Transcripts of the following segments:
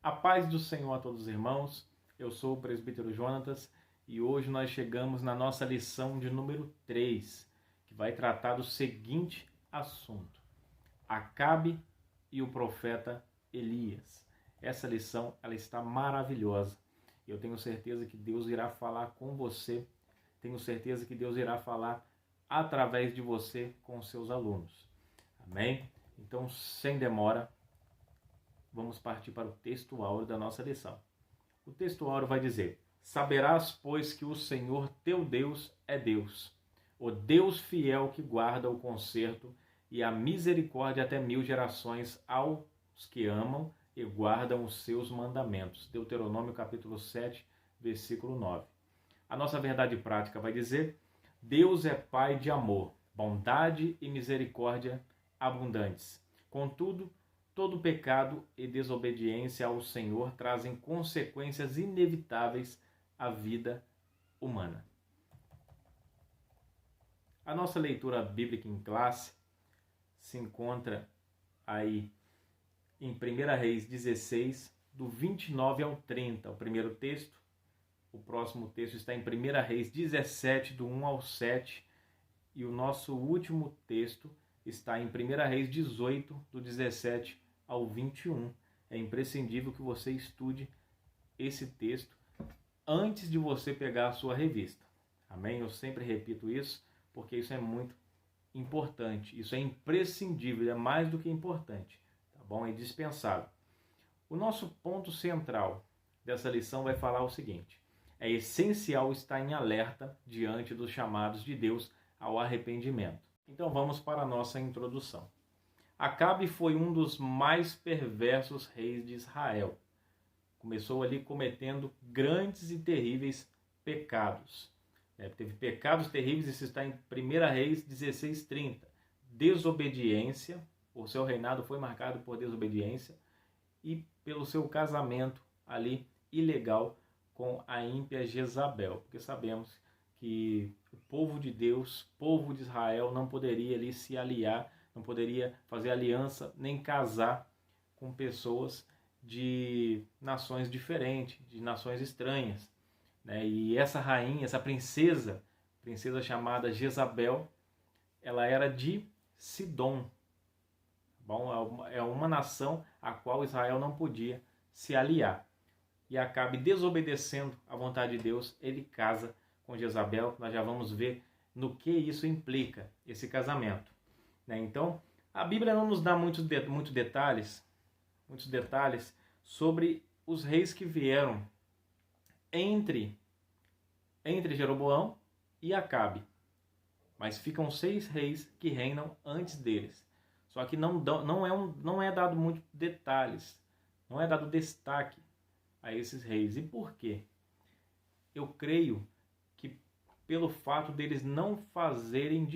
A paz do Senhor a todos os irmãos, eu sou o presbítero Jonatas e hoje nós chegamos na nossa lição de número 3, que vai tratar do seguinte assunto: Acabe e o profeta Elias. Essa lição ela está maravilhosa. Eu tenho certeza que Deus irá falar com você, tenho certeza que Deus irá falar através de você com os seus alunos. Amém? Então, sem demora, vamos partir para o texto áureo da nossa lição. O texto áureo vai dizer: Saberás, pois, que o Senhor teu Deus é Deus, o Deus fiel que guarda o conserto e a misericórdia até 1000 gerações aos que amam e guardam os seus mandamentos. Deuteronômio capítulo 7, versículo 9. A nossa verdade prática vai dizer: Deus é Pai de amor, bondade e misericórdia abundantes. Contudo, todo pecado e desobediência ao Senhor trazem consequências inevitáveis à vida humana. A nossa leitura bíblica em classe se encontra aí em 1 Reis 16, do 29 ao 30, o primeiro texto. O próximo texto está em 1 Reis 17, do 1 ao 7. E o nosso último texto está em 1 Reis 18, do 17 ao 21. É imprescindível que você estude esse texto antes de você pegar a sua revista. Amém? Eu sempre repito isso, porque isso é muito importante. Isso é imprescindível, é mais do que importante. Tá bom? É indispensável. O nosso ponto central dessa lição vai falar o seguinte: é essencial estar em alerta diante dos chamados de Deus ao arrependimento. Então vamos para a nossa introdução. Acabe foi um dos mais perversos reis de Israel. Começou ali cometendo grandes e terríveis pecados. Teve pecados terríveis, isso está em 1 Reis 16:30. Desobediência, o seu reinado foi marcado por desobediência e pelo seu casamento ali ilegal com a ímpia Jezabel, porque sabemos que o povo de Deus, povo de Israel, não poderia ali se aliar, não poderia fazer aliança nem casar com pessoas de nações diferentes, de nações estranhas. E essa rainha, essa princesa chamada Jezabel, ela era de Sidom. Bom, é uma nação a qual Israel não podia se aliar. E Acabe, desobedecendo à vontade de Deus, ele casa com Jezabel. Nós já vamos ver no que isso implica, esse casamento. Então, a Bíblia não nos dá muitos detalhes sobre os reis que vieram entre Jeroboão e Acabe. Mas ficam 6 reis que reinam antes deles. Só que não é dado muitos detalhes, não é dado destaque a esses reis. E por quê? Eu creio que pelo fato deles não fazerem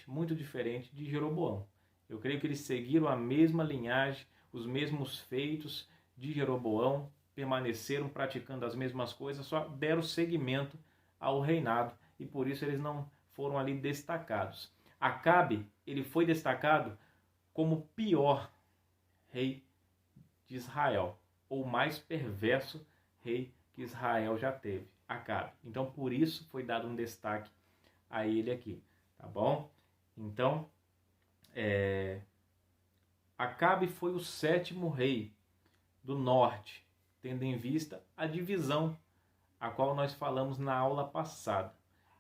muito diferente de Jeroboão. Eu creio que eles seguiram a mesma linhagem, os mesmos feitos de Jeroboão, permaneceram praticando as mesmas coisas, só deram seguimento ao reinado e por isso eles não foram ali destacados. Acabe, ele foi destacado como o pior rei de Israel, ou mais perverso rei que Israel já teve, Acabe. Então, por isso foi dado um destaque a ele aqui, tá bom? Então, Acabe foi o 7º rei do norte, tendo em vista a divisão a qual nós falamos na aula passada.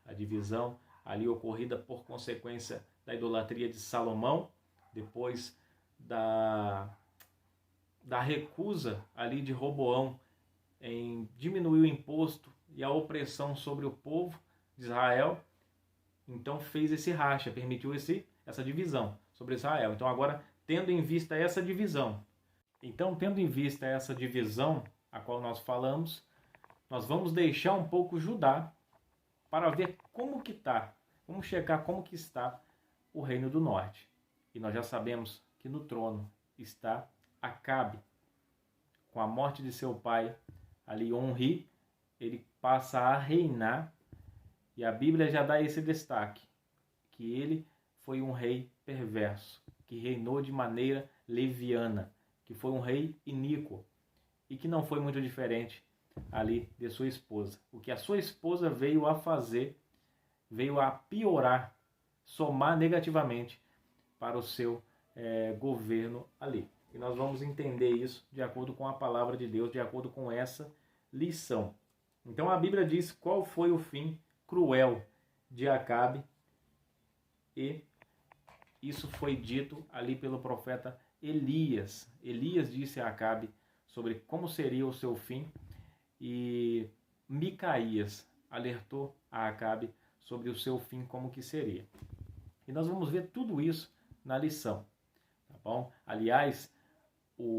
A divisão ali ocorrida por consequência da idolatria de Salomão, depois da recusa ali de Roboão em diminuir o imposto e a opressão sobre o povo de Israel. Então fez esse racha, permitiu essa divisão sobre Israel. Então agora, tendo em vista essa divisão, a qual nós falamos, nós vamos deixar um pouco Judá para ver como que está, vamos checar como que está o reino do norte. E nós já sabemos que no trono está Acabe. Com a morte de seu pai, ali Onri, ele passa a reinar e a Bíblia já dá esse destaque, que ele foi um rei perverso, que reinou de maneira leviana, que foi um rei iníquo. e que não foi muito diferente ali de sua esposa. O que a sua esposa veio a fazer, veio a piorar, somar negativamente para o seu governo ali. E nós vamos entender isso de acordo com a palavra de Deus, de acordo com essa lição. Então a Bíblia diz qual foi o fim cruel de Acabe, e isso foi dito ali pelo profeta Elias. Elias disse a Acabe sobre como seria o seu fim, e Micaías alertou a Acabe sobre o seu fim, como que seria. E nós vamos ver tudo isso na lição, tá bom? Aliás,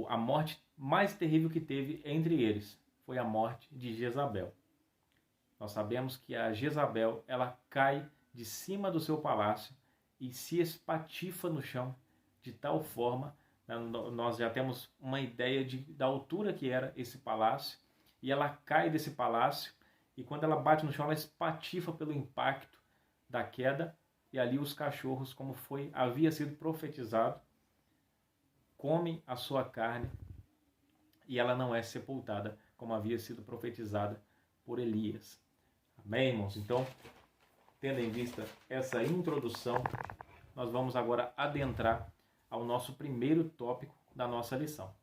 a morte mais terrível que teve entre eles foi a morte de Jezabel. Nós sabemos que a Jezabel, ela cai de cima do seu palácio e se espatifa no chão de tal forma, nós já temos uma ideia da altura que era esse palácio, e ela cai desse palácio, e quando ela bate no chão, ela espatifa pelo impacto da queda, e ali os cachorros, como havia sido profetizado, comem a sua carne, e ela não é sepultada, como havia sido profetizada por Elias. Amém, irmãos? Então, tendo em vista essa introdução, nós vamos agora adentrar ao nosso primeiro tópico da nossa lição,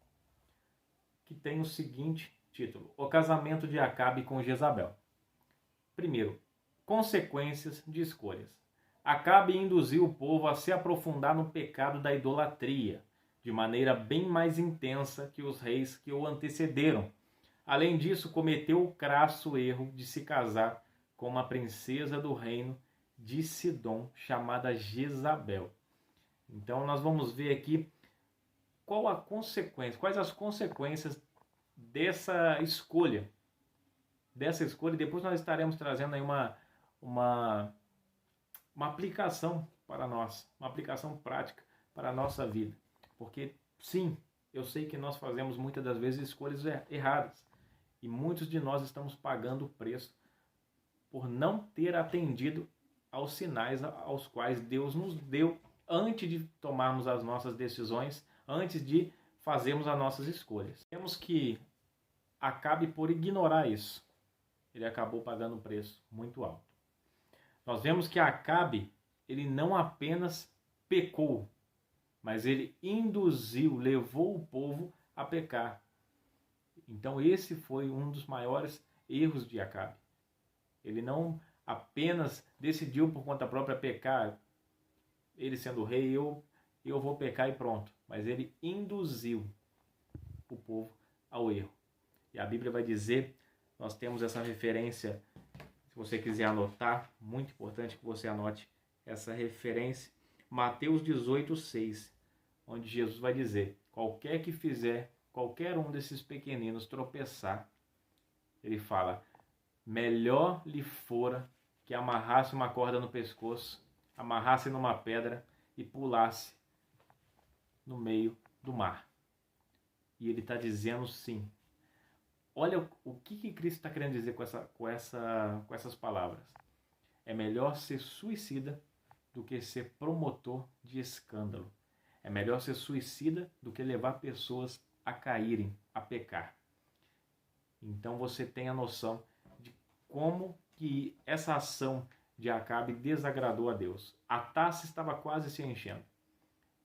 que tem o seguinte título: O casamento de Acabe com Jezabel. Primeiro, consequências de escolhas. Acabe induziu o povo a se aprofundar no pecado da idolatria, de maneira bem mais intensa que os reis que o antecederam. Além disso, cometeu o crasso erro de se casar com uma princesa do reino de Sidom, chamada Jezabel. Então nós vamos ver aqui quais as consequências dessa escolha. E depois nós estaremos trazendo aí uma aplicação para nós, uma aplicação prática para a nossa vida. Porque sim, eu sei que nós fazemos muitas das vezes escolhas erradas, e muitos de nós estamos pagando o preço por não ter atendido aos sinais aos quais Deus nos deu antes de tomarmos as nossas decisões, antes de fazermos as nossas escolhas. Temos que Acabe por ignorar isso. Ele acabou pagando um preço muito alto. Nós vemos que Acabe, ele não apenas pecou, mas ele induziu, levou o povo a pecar. Então esse foi um dos maiores erros de Acabe. Ele não apenas decidiu por conta própria pecar, ele sendo rei, eu vou pecar e pronto. Mas ele induziu o povo ao erro. E a Bíblia vai dizer, nós temos essa referência, se você quiser anotar, muito importante que você anote essa referência, Mateus 18:6, onde Jesus vai dizer: qualquer que fizer qualquer um desses pequeninos tropeçar, ele fala, melhor lhe fora que amarrasse uma corda no pescoço, amarrasse numa pedra e pulasse no meio do mar. E ele está dizendo sim. Olha o que Cristo está querendo dizer com essas palavras. É melhor ser suicida do que ser promotor de escândalo. É melhor ser suicida do que levar pessoas a caírem, a pecar. Então você tem a noção de como que essa ação de Acabe desagradou a Deus. A taça estava quase se enchendo.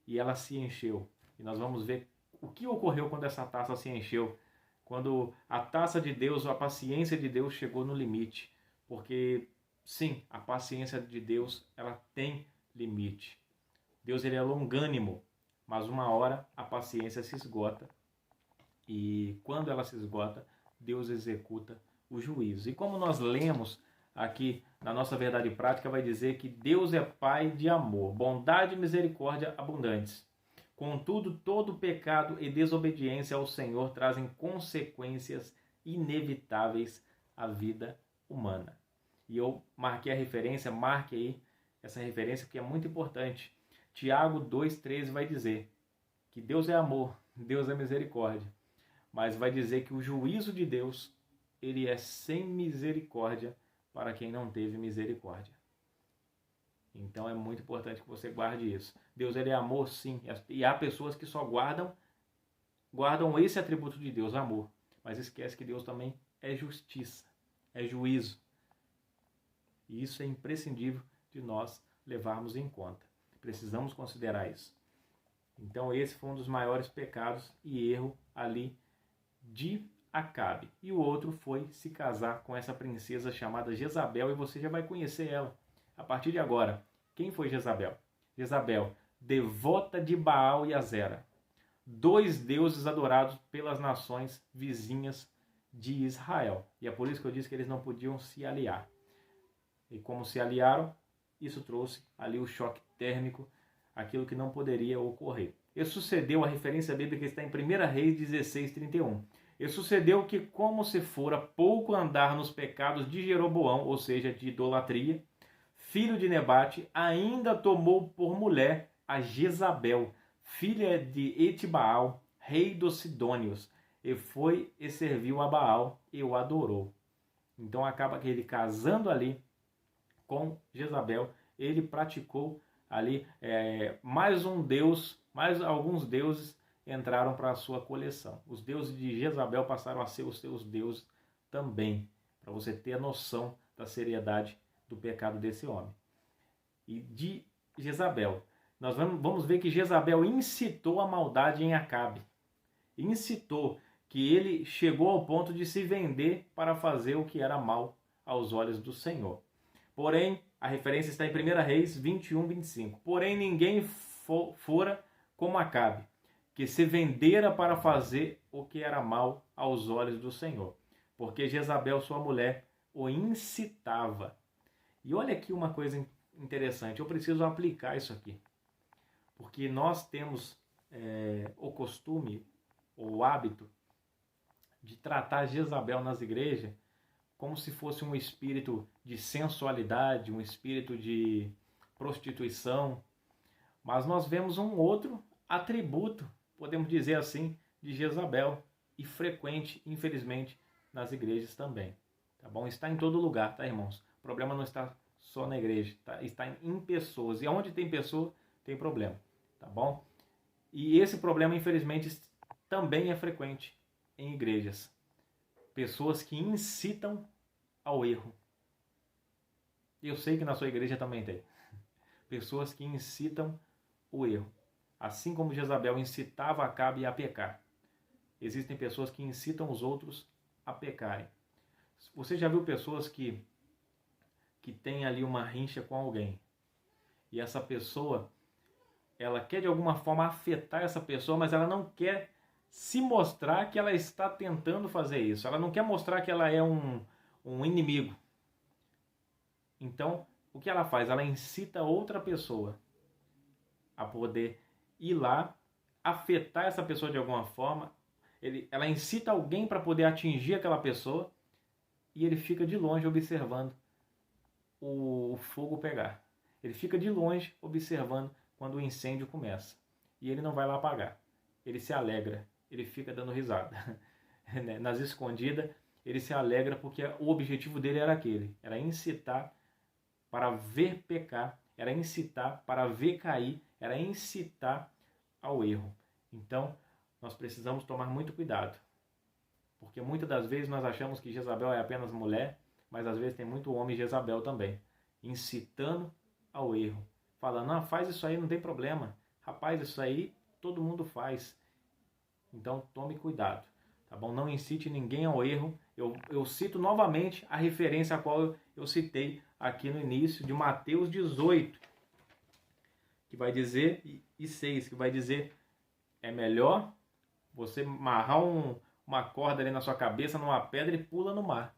E ela se encheu. E nós vamos ver o que ocorreu quando essa taça se encheu. Quando a taça de Deus, a paciência de Deus chegou no limite. Porque, sim, a paciência de Deus, ela tem limite. Deus, ele é longânimo, mas uma hora a paciência se esgota. E quando ela se esgota, Deus executa o juízo. E como nós lemos aqui na nossa verdade prática, vai dizer que Deus é Pai de amor, bondade e misericórdia abundantes. Contudo, todo pecado e desobediência ao Senhor trazem consequências inevitáveis à vida humana. E eu marquei a referência, marque aí essa referência, porque é muito importante. Tiago 2,13 vai dizer que Deus é amor, Deus é misericórdia, mas vai dizer que o juízo de Deus, ele é sem misericórdia para quem não teve misericórdia. Então é muito importante que você guarde isso. Deus, ele é amor, sim, e há pessoas que só guardam esse atributo de Deus, amor, mas esquece que Deus também é justiça, é juízo. E isso é imprescindível de nós levarmos em conta. Precisamos considerar isso. Então esse foi um dos maiores pecados e erro ali de Acabe. E o outro foi se casar com essa princesa chamada Jezabel, e você já vai conhecer ela a partir de agora. Quem foi Jezabel? Jezabel, devota de Baal e Azera, 2 deuses adorados pelas nações vizinhas de Israel. E é por isso que eu disse que eles não podiam se aliar. E como se aliaram, isso trouxe ali o choque térmico, aquilo que não poderia ocorrer. E sucedeu, a referência bíblica está em 1 Reis 16:31. E sucedeu que, como se fora pouco andar nos pecados de Jeroboão, ou seja, de idolatria, filho de Nebate, ainda tomou por mulher a Jezabel, filha de Etibaal, rei dos Sidônios, e foi e serviu a Baal e o adorou. Então acaba que ele, casando ali com Jezabel, ele praticou ali mais um deus, mais alguns deuses entraram para a sua coleção. Os deuses de Jezabel passaram a ser os seus deuses também, para você ter a noção da seriedade do pecado desse homem. E de Jezabel, nós vamos ver que Jezabel incitou a maldade em Acabe. Incitou, que ele chegou ao ponto de se vender para fazer o que era mal aos olhos do Senhor. Porém, a referência está em 1 Reis 21:25. Porém, ninguém fora como Acabe, que se vendera para fazer o que era mal aos olhos do Senhor, porque Jezabel, sua mulher, o incitava. E olha aqui uma coisa interessante, eu preciso aplicar isso aqui, porque nós temos o costume, ou o hábito, de tratar Jezabel nas igrejas como se fosse um espírito de sensualidade, um espírito de prostituição, mas nós vemos um outro atributo, podemos dizer assim, de Jezabel, e frequente, infelizmente, nas igrejas também. Tá bom? Está em todo lugar, tá, irmãos? O problema não está só na igreja, tá? Está em pessoas. E onde tem pessoa, tem problema. Tá bom? E esse problema, infelizmente, também é frequente em igrejas. Pessoas que incitam ao erro. Eu sei que na sua igreja também tem. Pessoas que incitam o erro. Assim como Jezabel incitava Acabe a pecar, existem pessoas que incitam os outros a pecarem. Você já viu pessoas que têm ali uma rincha com alguém, e essa pessoa, ela quer de alguma forma afetar essa pessoa, mas ela não quer se mostrar que ela está tentando fazer isso. Ela não quer mostrar que ela é um inimigo. Então, o que ela faz? Ela incita outra pessoa a poder ir lá, afetar essa pessoa de alguma forma. Ela incita alguém para poder atingir aquela pessoa, e ele fica de longe observando o fogo pegar. Ele fica de longe observando quando o incêndio começa. E ele não vai lá apagar. Ele se alegra. Ele fica dando risada. Nas escondidas, ele se alegra porque o objetivo dele era aquele. Era incitar para ver pecar. Era incitar para ver cair. Era incitar ao erro. Então, nós precisamos tomar muito cuidado. Porque muitas das vezes nós achamos que Jezabel é apenas mulher, mas às vezes tem muito homem Jezabel também, incitando ao erro. Falando, não, faz isso aí, não tem problema. Rapaz, isso aí todo mundo faz. Então tome cuidado, tá bom? Não incite ninguém ao erro. Eu cito novamente a referência a qual eu citei aqui no início, de Mateus 18, que vai dizer, e 6, que vai dizer, é melhor você amarrar uma corda ali na sua cabeça, numa pedra, e pula no mar.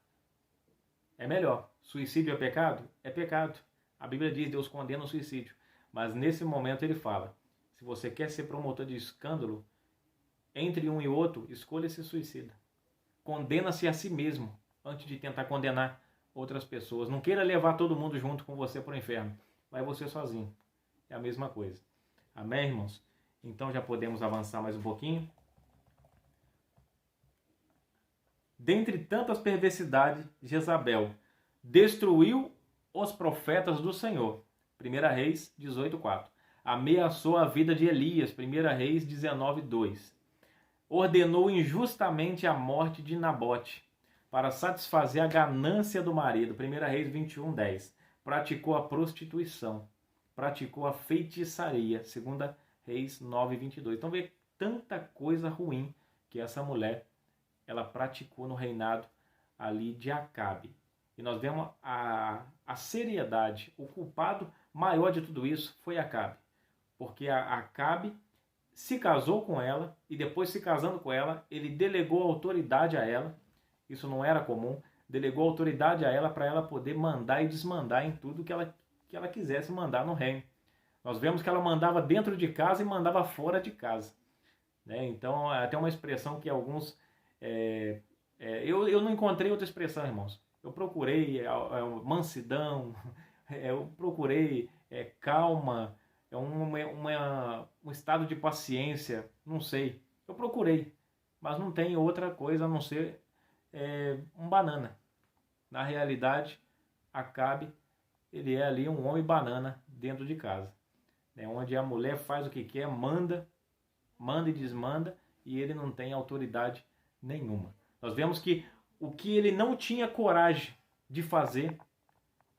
É melhor. Suicídio é pecado? É pecado. A Bíblia diz, Deus condena o suicídio. Mas nesse momento ele fala, se você quer ser promotor de escândalo, entre um e outro, escolha ser suicida. Condena-se a si mesmo, antes de tentar condenar outras pessoas. Não queira levar todo mundo junto com você para o inferno. Vai você sozinho. É a mesma coisa. Amém, irmãos? Então já podemos avançar mais um pouquinho. Dentre tantas perversidades, Jezabel destruiu os profetas do Senhor. 1 Reis 18:4. Ameaçou a vida de Elias. 1 Reis 19:2. ordenou injustamente a morte de Nabote para satisfazer a ganância do marido. 1 Reis 21:10. Praticou a prostituição, praticou a feitiçaria. 2 Reis 9:22. Então vê tanta coisa ruim que essa mulher ela praticou no reinado ali de Acabe. E nós vemos a seriedade. O culpado maior de tudo isso foi Acabe. Porque Acabe se casou com ela e depois, se casando com ela, ele delegou autoridade a ela. Isso não era comum. Delegou autoridade a ela para ela poder mandar e desmandar em tudo que ela quisesse mandar no reino. Nós vemos que ela mandava dentro de casa e mandava fora de casa. Né? Então, até uma expressão que alguns... eu não encontrei outra expressão, irmãos. Eu procurei mansidão, eu procurei calma, um estado de paciência, não sei. Eu procurei, mas não tem outra coisa a não ser um banana. Na realidade, Acabe, ele é ali um homem banana dentro de casa. Né? Onde a mulher faz o que quer, manda e desmanda, e ele não tem autoridade nenhuma. Nós vemos que o que ele não tinha coragem de fazer,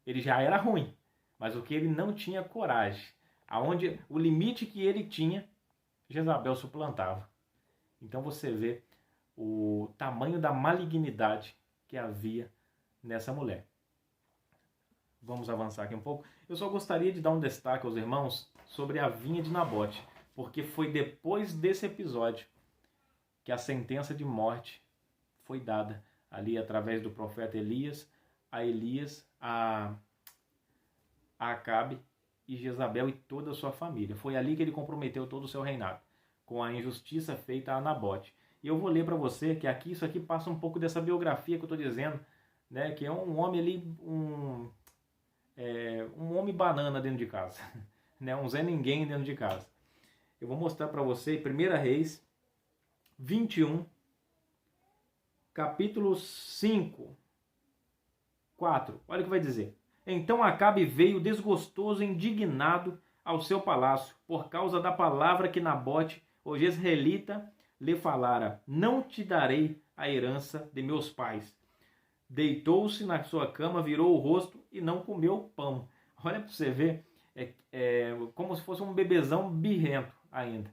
ele já era ruim, mas o que ele não tinha coragem, aonde o limite que ele tinha, Jezabel suplantava. Então você vê o tamanho da malignidade que havia nessa mulher. Vamos avançar aqui um pouco. Eu só gostaria de dar um destaque aos irmãos sobre a vinha de Nabote, porque foi depois desse episódio que a sentença de morte foi dada ali através do profeta Elias, a Acabe e Jezabel e toda a sua família. Foi ali que ele comprometeu todo o seu reinado, com a injustiça feita a Nabote. E eu vou ler para você que aqui isso aqui passa um pouco dessa biografia que eu estou dizendo, né, que é um homem ali, um homem banana dentro de casa, né, um Zé Ninguém dentro de casa. Eu vou mostrar para você 1 Reis 21, capítulo 5, 4. Olha o que vai dizer. Então Acabe veio desgostoso e indignado ao seu palácio, por causa da palavra que Nabote, o jezreelita, lhe falara: não te darei a herança de meus pais. Deitou-se na sua cama, virou o rosto e não comeu pão. Olha para você ver, como se fosse um bebezão birrento ainda.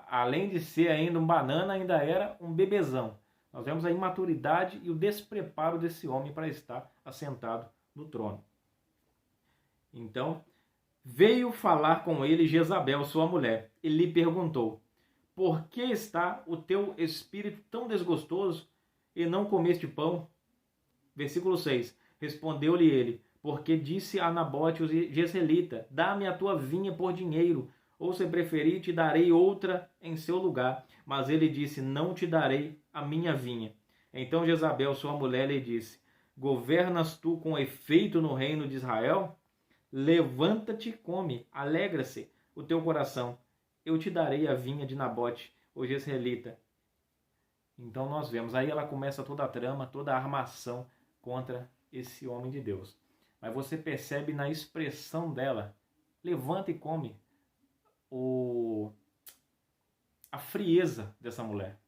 Além de ser ainda um banana, ainda era um bebezão. Nós vemos a imaturidade e o despreparo desse homem para estar assentado no trono. Então, veio falar com ele Jezabel, sua mulher, e lhe perguntou: por que está o teu espírito tão desgostoso e não comeste pão? Versículo 6. Respondeu-lhe ele: porque disse a Nabote o jezreelita: dá-me a tua vinha por dinheiro, ou se preferir, te darei outra em seu lugar. Mas ele disse: não te darei a minha vinha. Então Jezabel, sua mulher, lhe disse: governas tu com efeito no reino de Israel? Levanta-te e come, alegra-se o teu coração. Eu te darei a vinha de Nabote, o jezreelita. Então nós vemos, aí ela começa toda a trama, toda a armação contra esse homem de Deus. Mas você percebe na expressão dela: levanta e come, a frieza dessa mulher.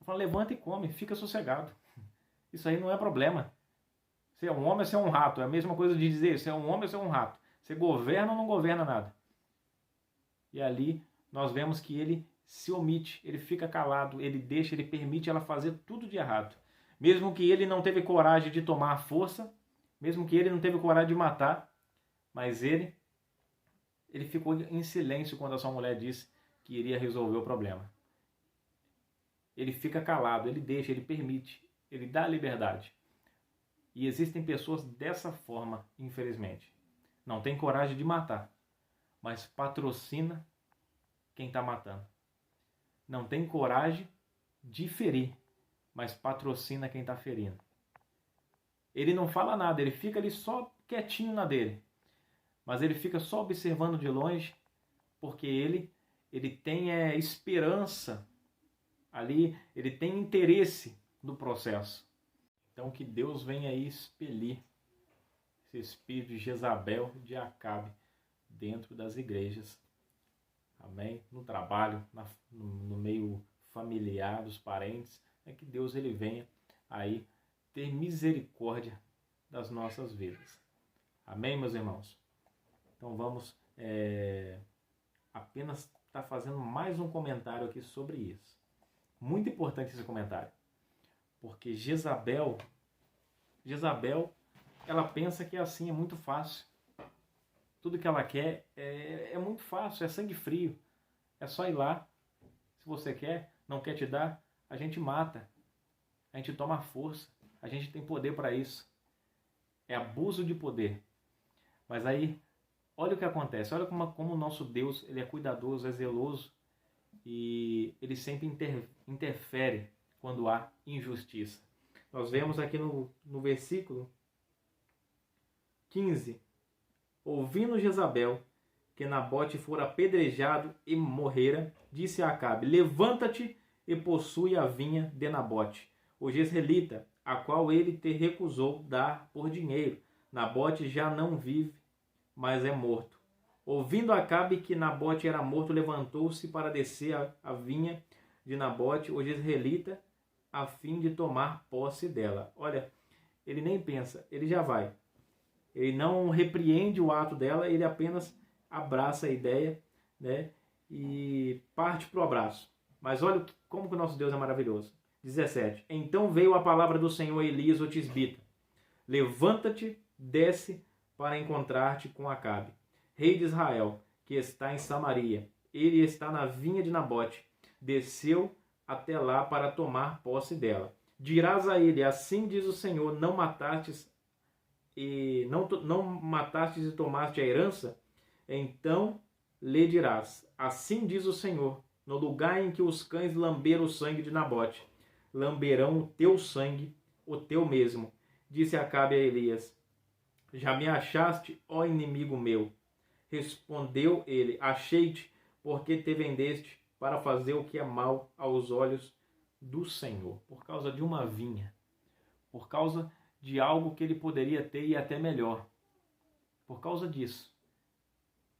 Fala: levanta e come, fica sossegado. Isso aí não é problema. Você é um homem ou você é um rato? É a mesma coisa de dizer: você é um homem ou você é um rato? Você governa ou não governa nada? E ali nós vemos que ele se omite, ele fica calado, ele deixa, ele permite ela fazer tudo de errado. Mesmo que ele não teve coragem de tomar a força, mesmo que ele não teve coragem de matar, mas ele ficou em silêncio quando a sua mulher disse que iria resolver o problema. Ele fica calado, ele deixa, ele permite, ele dá liberdade. E existem pessoas dessa forma, infelizmente. Não tem coragem de matar, mas patrocina quem está matando. Não tem coragem de ferir, mas patrocina quem está ferindo. Ele não fala nada, ele fica ali só quietinho na dele. Mas ele fica só observando de longe, porque ele tem esperança ali, ele tem interesse no processo. Então que Deus venha aí expelir esse espírito de Jezabel, de Acabe, dentro das igrejas. Amém? No trabalho, no meio familiar, dos parentes, que Deus ele venha aí ter misericórdia das nossas vidas. Amém, meus irmãos? Então vamos apenas estar fazendo mais um comentário aqui sobre isso. Muito importante esse comentário, porque Jezabel, ela pensa que assim é muito fácil. Tudo que ela quer é muito fácil, é sangue frio. É só ir lá. Se você quer, não quer te dar, a gente mata. A gente toma força. A gente tem poder para isso. É abuso de poder. Mas aí, olha o que acontece. Olha como o nosso Deus ele é cuidadoso, é zeloso. E ele sempre interfere quando há injustiça. Nós vemos aqui no versículo 15. Ouvindo Jezabel que Nabote fora apedrejado e morrera, disse a Acabe: levanta-te e possui a vinha de Nabote, o jezreelita, a qual ele te recusou dar por dinheiro. Nabote já não vive, mas é morto. Ouvindo Acabe que Nabote era morto, levantou-se para descer a vinha de Nabote, o jezreelita, a fim de tomar posse dela. Olha, ele nem pensa, ele já vai. Ele não repreende o ato dela, ele apenas abraça a ideia, né, e parte para o abraço. Mas olha como que o nosso Deus é maravilhoso. 17. Então veio a palavra do Senhor a Elias o tisbita: levanta-te, desce para encontrar-te com Acabe, rei de Israel, que está em Samaria. Ele está na vinha de Nabote. Desceu até lá para tomar posse dela. Dirás a ele: assim diz o Senhor, não matastes e tomaste a herança? Então lhe dirás: assim diz o Senhor, no lugar em que os cães lamberam o sangue de Nabote, lamberão o teu sangue, o teu mesmo. Disse Acabe a Elias: já me achaste, ó inimigo meu? Respondeu ele: achei-te, porque te vendeste para fazer o que é mal aos olhos do Senhor. Por causa de uma vinha, por causa de algo que ele poderia ter e até melhor. Por causa disso,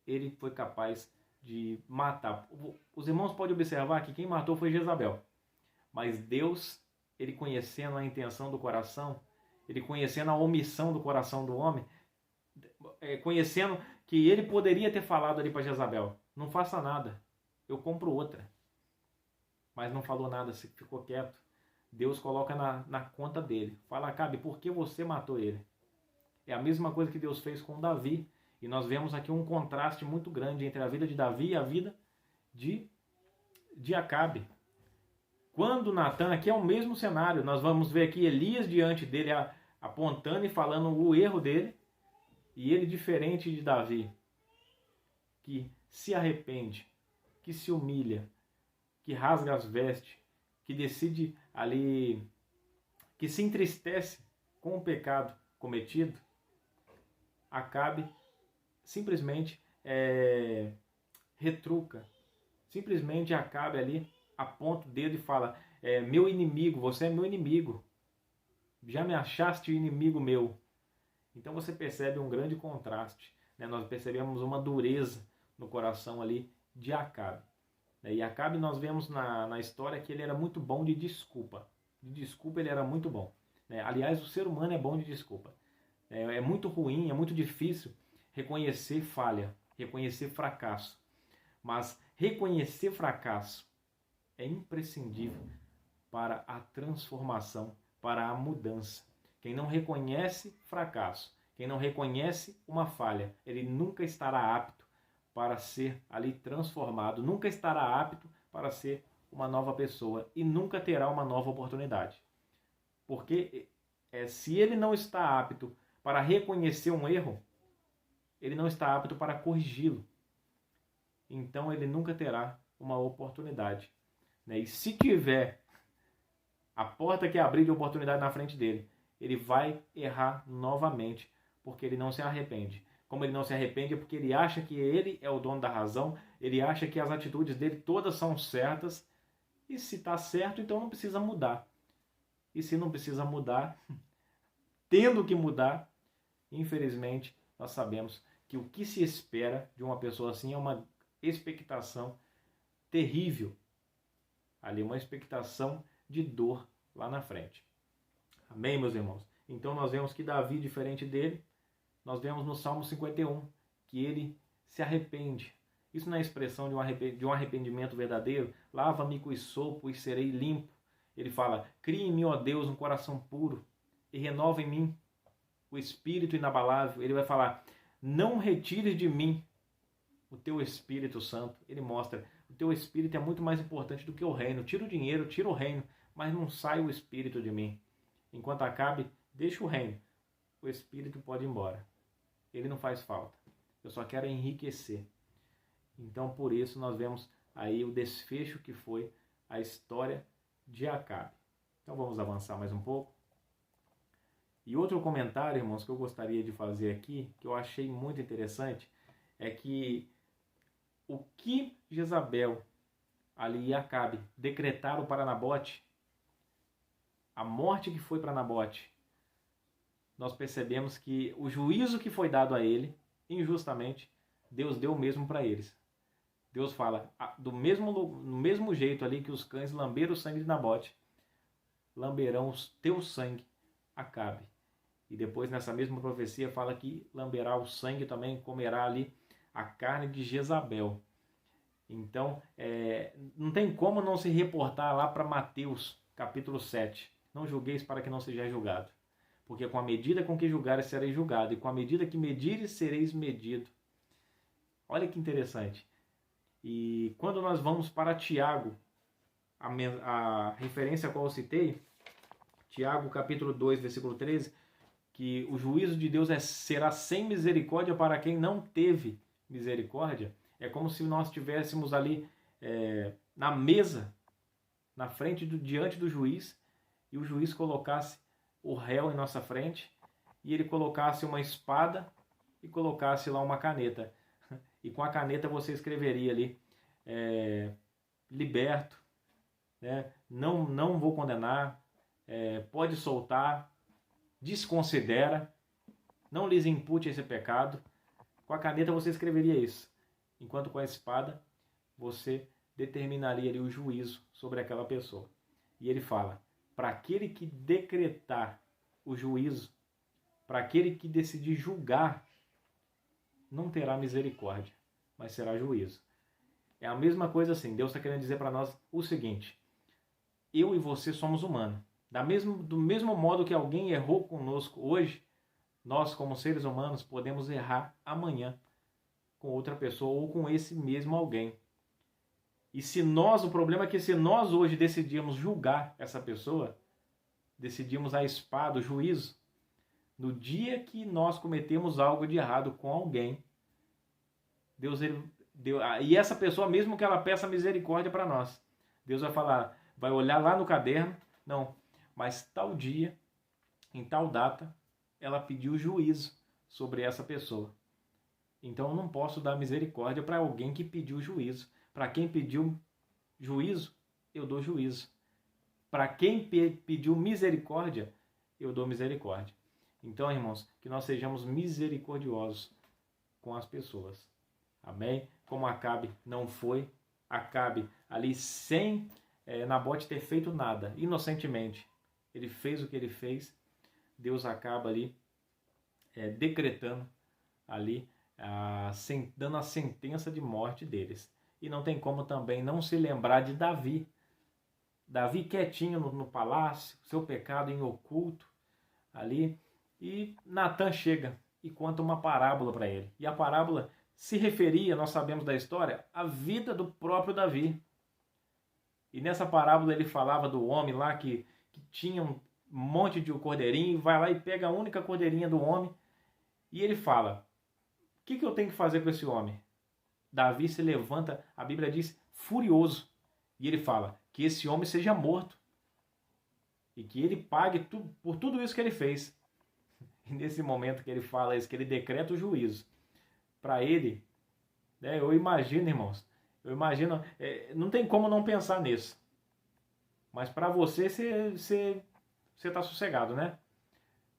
ele foi capaz de matar. Os irmãos podem observar que quem matou foi Jezabel. Mas Deus, ele conhecendo a intenção do coração, ele conhecendo a omissão do coração do homem, conhecendo que ele poderia ter falado ali para Jezabel: não faça nada, eu compro outra. Mas não falou nada, ficou quieto. Deus coloca na conta dele. Fala: Acabe, por que você matou ele? É a mesma coisa que Deus fez com Davi. E nós vemos aqui um contraste muito grande entre a vida de Davi e a vida de Acabe. Quando Natan, aqui é o mesmo cenário, nós vamos ver aqui Elias diante dele apontando e falando o erro dele. E ele, diferente de Davi, que se arrepende, que se humilha, que rasga as vestes, que decide ali, que se entristece com o pecado cometido, Acabe simplesmente retruca. Simplesmente Acabe ali aponta o dedo e fala: meu inimigo, você é meu inimigo. Já me achaste inimigo meu. Então você percebe um grande contraste, né? Nós percebemos uma dureza no coração ali de Acabe. E Acabe, nós vemos na história que ele era muito bom de desculpa. De desculpa ele era muito bom. Aliás, o ser humano é bom de desculpa. É muito ruim, é muito difícil reconhecer falha, reconhecer fracasso. Mas reconhecer fracasso é imprescindível para a transformação, para a mudança. Quem não reconhece fracasso, quem não reconhece uma falha, ele nunca estará apto para ser ali transformado, nunca estará apto para ser uma nova pessoa e nunca terá uma nova oportunidade. Porque se ele não está apto para reconhecer um erro, ele não está apto para corrigi-lo. Então ele nunca terá uma oportunidade. E se tiver a porta que abrir de oportunidade na frente dele, ele vai errar novamente, porque ele não se arrepende. Como ele não se arrepende é porque ele acha que ele é o dono da razão, ele acha que as atitudes dele todas são certas, e se está certo, então não precisa mudar. E se não precisa mudar, tendo que mudar, infelizmente, nós sabemos que o que se espera de uma pessoa assim é uma expectação terrível. ali uma expectação de dor lá na frente. Amém, meus irmãos? Então nós vemos que Davi, diferente dele, nós vemos no Salmo 51, que ele se arrepende. Isso não é expressão de um arrependimento verdadeiro. Lava-me com sopo e serei limpo. Ele fala, cria em mim, ó Deus, um coração puro e renova em mim o espírito inabalável. Ele vai falar, não retires de mim o teu Espírito Santo. Ele mostra, o teu Espírito é muito mais importante do que o reino. Tira o dinheiro, tira o reino, mas não sai o Espírito de mim. Enquanto Acabe, deixa o reino. O Espírito pode ir embora. Ele não faz falta. Eu só quero enriquecer. Então, por isso, nós vemos aí o desfecho que foi a história de Acabe. Então, vamos avançar mais um pouco. E outro comentário, irmãos, que eu gostaria de fazer aqui, que eu achei muito interessante, é que o que Jezabel ali e Acabe decretaram para Nabote, a morte que foi para Nabote, nós percebemos que o juízo que foi dado a ele, injustamente, Deus deu o mesmo para eles. Deus fala, do mesmo jeito ali que os cães lamberam o sangue de Nabote, lamberão o teu sangue, Acabe. E depois nessa mesma profecia fala que lamberá o sangue também, comerá ali a carne de Jezabel. Então, não tem como não se reportar lá para Mateus, capítulo 7. Não julgueis para que não sejais julgado. Porque com a medida com que julgares, sereis julgado. E com a medida que medires, sereis medido. Olha que interessante. E quando nós vamos para Tiago, a referência a qual eu citei, Tiago, capítulo 2, versículo 13, que o juízo de Deus será sem misericórdia para quem não teve misericórdia. É como se nós estivéssemos ali na mesa, na frente, diante do juiz, e o juiz colocasse o réu em nossa frente, e ele colocasse uma espada e colocasse lá uma caneta. E com a caneta você escreveria ali, liberto, né? Não vou condenar, pode soltar, desconsidera, não lhes impute esse pecado. Com a caneta você escreveria isso, enquanto com a espada você determinaria ali o juízo sobre aquela pessoa. E ele fala, para aquele que decretar o juízo, para aquele que decidir julgar, não terá misericórdia, mas será juízo. É a mesma coisa assim, Deus está querendo dizer para nós o seguinte, eu e você somos humanos. Do mesmo modo que alguém errou conosco hoje, nós como seres humanos podemos errar amanhã com outra pessoa ou com esse mesmo alguém. E o problema é que se nós hoje decidimos julgar essa pessoa, decidimos a espada, o juízo, no dia que nós cometemos algo de errado com alguém, Deus e essa pessoa, mesmo que ela peça misericórdia para nós, Deus vai falar, vai olhar lá no caderno, não, mas tal dia, em tal data, ela pediu juízo sobre essa pessoa. Então eu não posso dar misericórdia para alguém que pediu juízo. Para quem pediu juízo, eu dou juízo. Para quem pediu misericórdia, eu dou misericórdia. Então, irmãos, que nós sejamos misericordiosos com as pessoas. Amém? Como Acabe não foi, Acabe ali sem Nabote ter feito nada, inocentemente. Ele fez o que ele fez, Deus acaba ali decretando ali, dando a sentença de morte deles. E não tem como também não se lembrar de Davi. Davi quietinho no palácio, seu pecado em oculto ali, e Natan chega e conta uma parábola para ele. E a parábola se referia, nós sabemos da história, à vida do próprio Davi. E nessa parábola ele falava do homem lá que tinha um monte de cordeirinho, vai lá e pega a única cordeirinha do homem, e ele fala, o que eu tenho que fazer com esse homem? Davi se levanta, a Bíblia diz, furioso, e ele fala, que esse homem seja morto, e que ele pague por tudo isso que ele fez. E nesse momento que ele fala isso, que ele decreta o juízo, para ele, eu imagino, irmãos, não tem como não pensar nisso, mas para você está sossegado, né?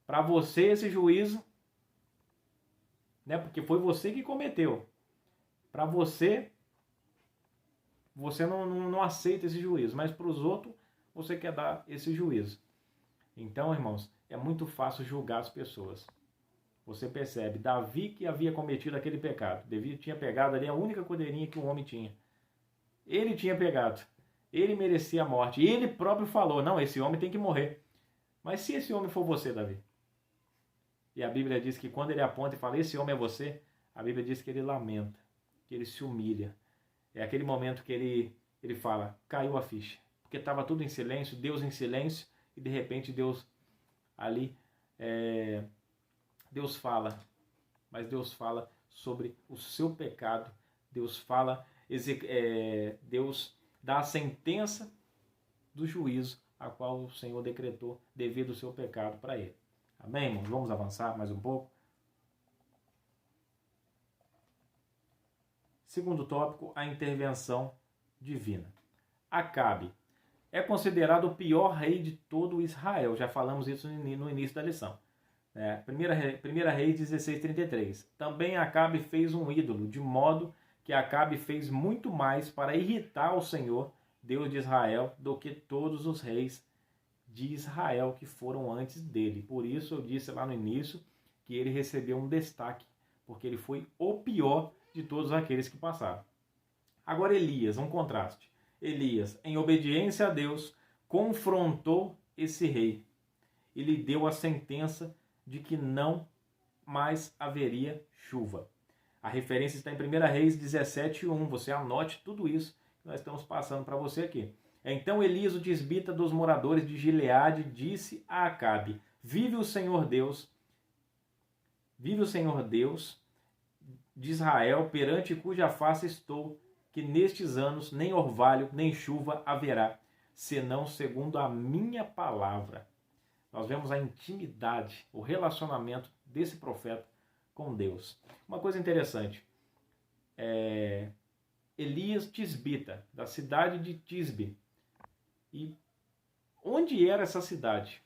Para você esse juízo, né? Porque foi você que cometeu. Para você você não aceita esse juízo, mas para os outros você quer dar esse juízo. Então, irmãos, é muito fácil julgar as pessoas. Você percebe, Davi que havia cometido aquele pecado. Davi tinha pegado ali a única cordeirinha que o homem tinha. Ele tinha pegado. Ele merecia a morte. E ele próprio falou, não, esse homem tem que morrer. Mas se esse homem for você, Davi? E a Bíblia diz que quando ele aponta e fala, esse homem é você, a Bíblia diz que ele lamenta, que ele se humilha. É aquele momento que ele fala, caiu a ficha. Porque estava tudo em silêncio, Deus em silêncio, e de repente Deus ali, Deus fala, mas Deus fala sobre o seu pecado, Deus fala, Deus dá a sentença do juízo a qual o Senhor decretou devido ao seu pecado para ele. Amém, irmãos? Vamos avançar mais um pouco. Segundo tópico, a intervenção divina. Acabe é considerado o pior rei de todo Israel. Já falamos isso no início da lição. Primeira Reis 16:33. Também Acabe fez um ídolo, de modo que Acabe fez muito mais para irritar o Senhor, Deus de Israel, do que todos os reis de Israel que foram antes dele. Por isso eu disse lá no início que ele recebeu um destaque, porque ele foi o pior de todos aqueles que passaram. Agora Elias, um contraste. Elias, em obediência a Deus, confrontou esse rei e lhe deu a sentença de que não mais haveria chuva. A referência está em 1 Reis 17:1. Você anote tudo isso que nós estamos passando para você aqui. Então Elias, o tisbita dos moradores de Gileade, disse a Acabe, vive o Senhor Deus de Israel, perante cuja face estou, que nestes anos nem orvalho, nem chuva haverá, senão segundo a minha palavra. Nós vemos a intimidade, o relacionamento desse profeta com Deus. Uma coisa interessante, Elias tisbita, da cidade de Tisbe. E onde era essa cidade?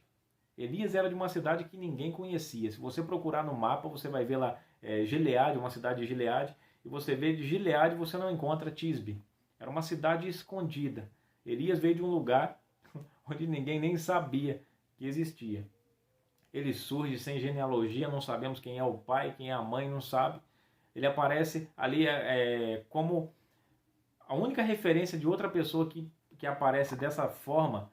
Elias era de uma cidade que ninguém conhecia. Se você procurar no mapa, você vai ver lá Gileade, uma cidade de Gileade, e você vê de Gileade, você não encontra Tisbe. Era uma cidade escondida. Elias veio de um lugar onde ninguém nem sabia que existia. Ele surge sem genealogia, não sabemos quem é o pai, quem é a mãe, não sabe. Ele aparece ali como a única referência de outra pessoa que aparece dessa forma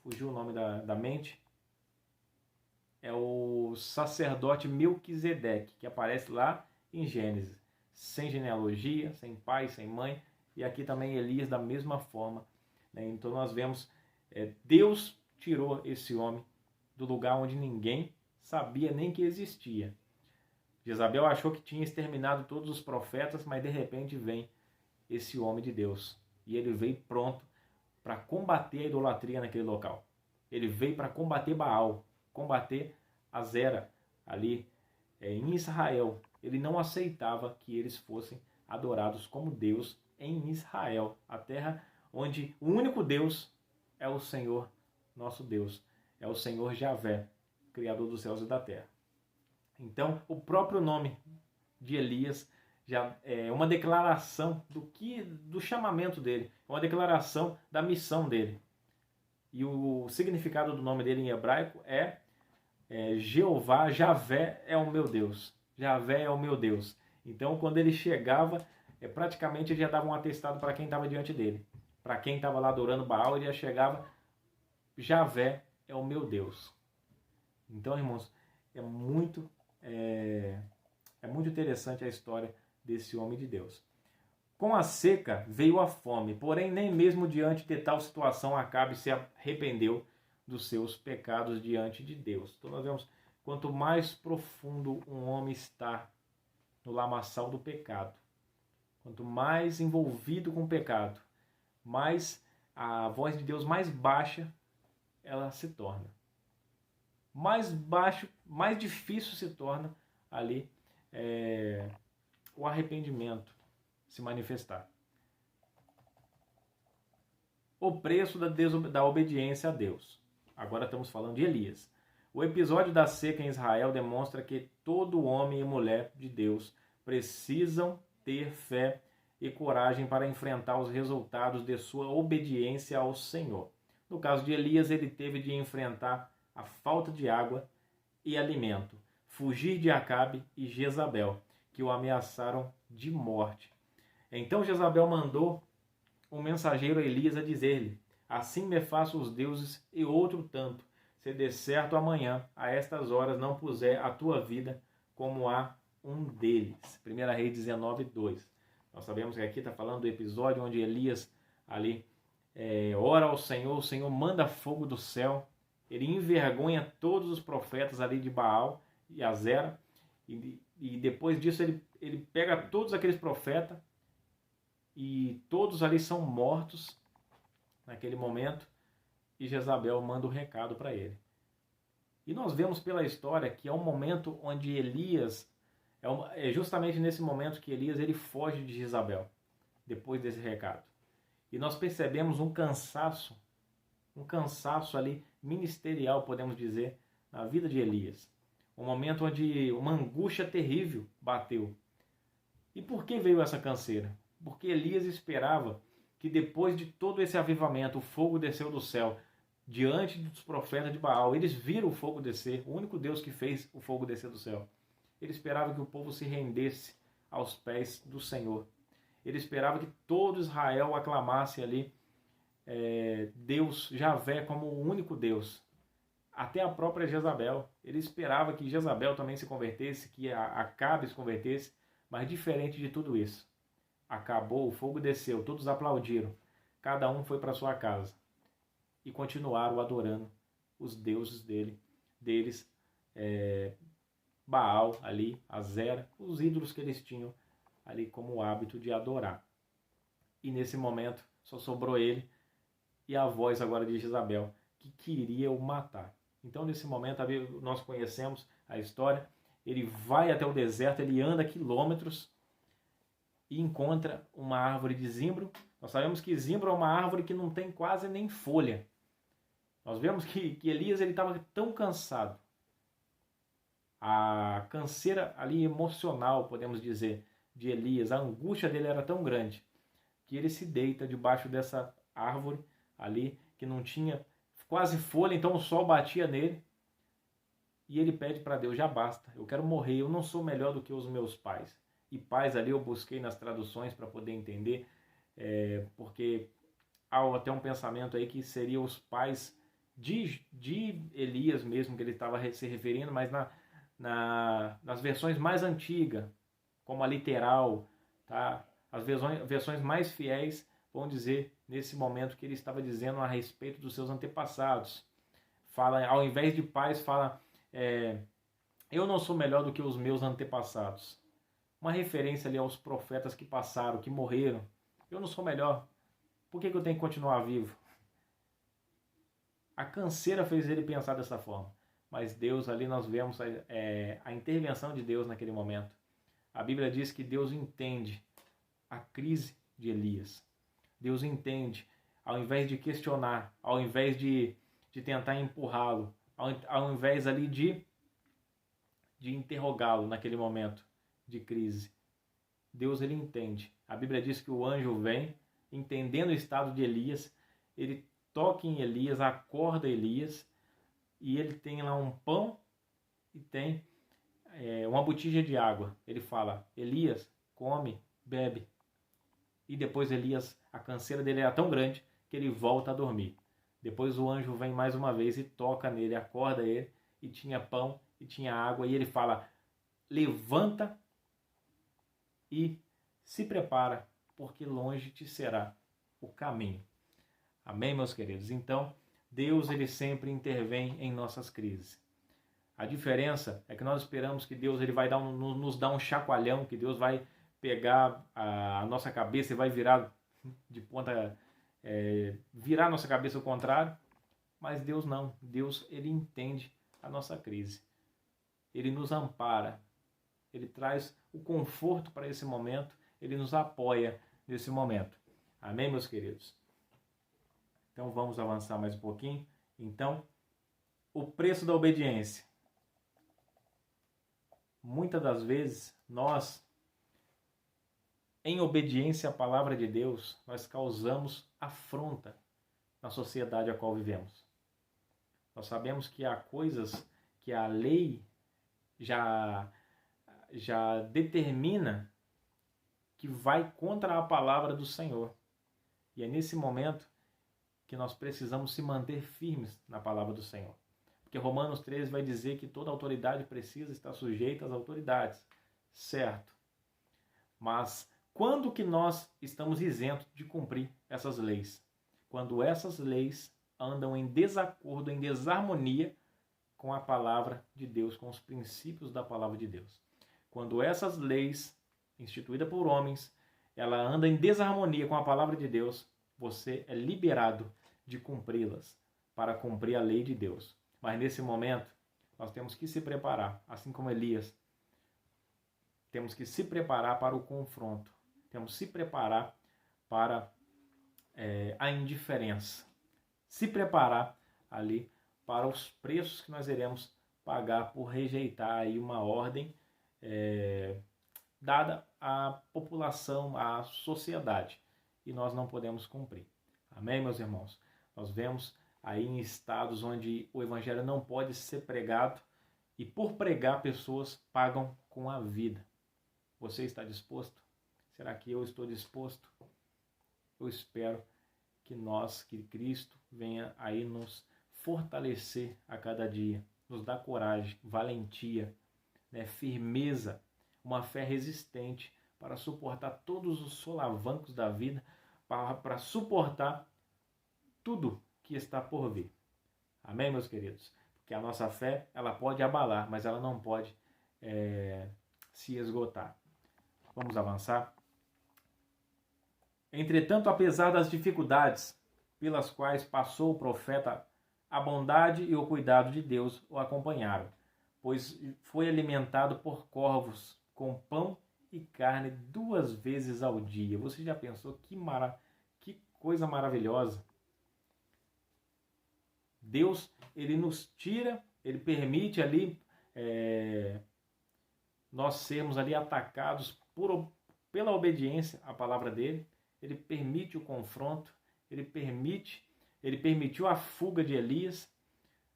fugiu o nome da mente, é o sacerdote Melquisedeque, que aparece lá em Gênesis, sem genealogia, sem pai, sem mãe, e aqui também Elias da mesma forma. Então nós vemos, Deus tirou esse homem do lugar onde ninguém sabia nem que existia. Jezabel achou que tinha exterminado todos os profetas, mas de repente vem esse homem de Deus. E ele veio pronto para combater a idolatria naquele local. Ele veio para combater Baal, combater Azera ali em Israel. Ele não aceitava que eles fossem adorados como Deus em Israel, a terra onde o único Deus é o Senhor, nosso Deus, é o Senhor Javé, Criador dos céus e da terra. Então, o próprio nome de Elias já é uma declaração do chamamento dele, uma declaração da missão dele. E o significado do nome dele em hebraico é Jeová, Javé é o meu Deus. Javé é o meu Deus. Então, quando ele chegava, praticamente ele já dava um atestado para quem estava diante dele. Para quem estava lá adorando Baal, ele já chegava, Javé é o meu Deus. Então, irmãos, é muito interessante a história desse homem de Deus. Com a seca veio a fome, porém nem mesmo diante de tal situação Acabe se arrependeu dos seus pecados diante de Deus. Então nós vemos, quanto mais profundo um homem está no lamaçal do pecado, quanto mais envolvido com o pecado, mais a voz de Deus mais baixa ela se torna. Mais baixo, mais difícil se torna ali o arrependimento se manifestar. O preço da obediência a Deus. Agora estamos falando de Elias. O episódio da seca em Israel demonstra que todo homem e mulher de Deus precisam ter fé e coragem para enfrentar os resultados de sua obediência ao Senhor. No caso de Elias, ele teve de enfrentar a falta de água e alimento, fugir de Acabe e Jezabel, que o ameaçaram de morte. Então Jezabel mandou um mensageiro a Elias a dizer-lhe: assim me façam os deuses e outro tanto, se de certo amanhã, a estas horas, não puser a tua vida como a um deles. 1 Reis 19, 2. Nós sabemos que aqui está falando do episódio onde Elias ali ora ao Senhor, o Senhor manda fogo do céu, ele envergonha todos os profetas ali de Baal e Azera, e depois disso ele pega todos aqueles profetas, e todos ali são mortos naquele momento, e Jezabel manda o recado para ele. E nós vemos pela história que é um momento onde Elias, é justamente nesse momento que Elias ele foge de Jezabel, depois desse recado. E nós percebemos um cansaço ali ministerial, podemos dizer, na vida de Elias. Um momento onde uma angústia terrível bateu. E por que veio essa canseira? Porque Elias esperava que depois de todo esse avivamento, o fogo desceu do céu, diante dos profetas de Baal. Eles viram o fogo descer, o único Deus que fez o fogo descer do céu. Ele esperava que o povo se rendesse aos pés do Senhor. Ele esperava que todo Israel aclamasse ali Deus, Javé, como o único Deus. Até a própria Jezabel. Ele esperava que Jezabel também se convertesse, que Acabe se convertesse, mas diferente de tudo isso. Acabou, o fogo desceu, todos aplaudiram. Cada um foi para sua casa. E continuaram adorando os deuses deles, Baal ali, Azera, os ídolos que eles tinham ali como hábito de adorar. E nesse momento só sobrou ele e a voz agora de Jezabel, que queria o matar. Então nesse momento nós conhecemos a história, ele vai até o deserto, ele anda quilômetros e encontra uma árvore de zimbro. Nós sabemos que zimbro é uma árvore que não tem quase nem folha. Nós vemos que Elias estava tão cansado. A canseira ali emocional, podemos dizer, de Elias, a angústia dele era tão grande, que ele se deita debaixo dessa árvore ali, que não tinha quase folha, então o sol batia nele, e ele pede para Deus: já basta, eu quero morrer, eu não sou melhor do que os meus pais. E pais ali eu busquei nas traduções para poder entender, porque há até um pensamento aí que seria os pais de Elias mesmo, que ele estava se referindo, mas nas versões mais antigas, como a literal, tá? As versões mais fiéis vão dizer nesse momento que ele estava dizendo a respeito dos seus antepassados. Fala, ao invés de pais, fala: eu não sou melhor do que os meus antepassados. Uma referência ali aos profetas que passaram, que morreram. Eu não sou melhor. Por que eu tenho que continuar vivo? A canseira fez ele pensar dessa forma. Mas Deus, ali nós vemos a intervenção de Deus naquele momento. A Bíblia diz que Deus entende a crise de Elias. Deus entende, ao invés de questionar, ao invés de tentar empurrá-lo, ao invés ali de interrogá-lo naquele momento de crise. Deus, ele entende. A Bíblia diz que o anjo vem, entendendo o estado de Elias, ele toca em Elias, acorda Elias, e ele tem lá um pão e tem uma botija de água. Ele fala: Elias, come, bebe. E depois Elias, a canseira dele era tão grande que ele volta a dormir. Depois o anjo vem mais uma vez e toca nele, acorda ele, e tinha pão e tinha água, e ele fala: levanta e se prepara, porque longe te será o caminho. Amém, meus queridos? Então, Deus, ele sempre intervém em nossas crises. A diferença é que nós esperamos que Deus ele vai nos dar um chacoalhão, que Deus vai pegar a nossa cabeça e vai virar de ponta, virar a nossa cabeça ao contrário, mas Deus não. Deus, ele entende a nossa crise. Ele nos ampara, ele traz o conforto para esse momento, ele nos apoia nesse momento. Amém, meus queridos? Então vamos avançar mais um pouquinho. Então, o preço da obediência. Muitas das vezes nós em obediência à palavra de Deus, nós causamos afronta na sociedade a qual vivemos. Nós sabemos que há coisas que a lei já determina que vai contra a palavra do Senhor. E é nesse momento que nós precisamos se manter firmes na palavra do Senhor. Porque Romanos 13 vai dizer que toda autoridade precisa estar sujeita às autoridades. Certo. Mas quando que nós estamos isentos de cumprir essas leis? Quando essas leis andam em desacordo, em desarmonia com a palavra de Deus, com os princípios da palavra de Deus. Quando essas leis, instituídas por homens, ela anda em desarmonia com a palavra de Deus, você é liberado de cumpri-las, para cumprir a lei de Deus. Mas nesse momento, nós temos que se preparar, assim como Elias. Temos que se preparar para o confronto. Temos que se preparar para a indiferença. Se preparar ali para os preços que nós iremos pagar por rejeitar aí uma ordem dada à população, à sociedade. E nós não podemos cumprir. Amém, meus irmãos? Nós vemos aí em estados onde o evangelho não pode ser pregado e por pregar pessoas pagam com a vida. Você está disposto? Será que eu estou disposto? Eu espero que Cristo venha aí nos fortalecer a cada dia, nos dar coragem, valentia, firmeza, uma fé resistente para suportar todos os solavancos da vida, para suportar tudo que está por vir. Amém, meus queridos? Porque a nossa fé, ela pode abalar, mas ela não pode se esgotar. Vamos avançar? Entretanto, apesar das dificuldades pelas quais passou o profeta, a bondade e o cuidado de Deus o acompanharam, pois foi alimentado por corvos, com pão e carne 2 vezes ao dia. Você já pensou que coisa maravilhosa? Deus, ele nos tira, ele permite ali nós sermos ali atacados pela obediência à palavra dele. Ele permite o confronto, ele permitiu a fuga de Elias.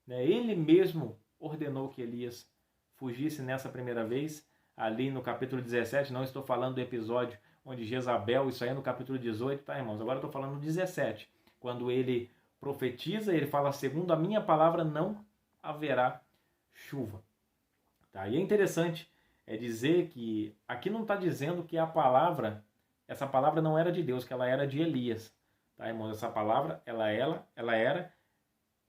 Ele mesmo ordenou que Elias fugisse nessa primeira vez, ali no capítulo 17, não estou falando do episódio onde Jezabel, isso aí é no capítulo 18, tá, irmãos? Agora eu estou falando no 17, quando ele profetiza, ele fala, segundo a minha palavra, não haverá chuva. Tá? E é interessante dizer que aqui não está dizendo que essa palavra não era de Deus, que ela era de Elias. Tá, irmãos? Essa palavra, ela era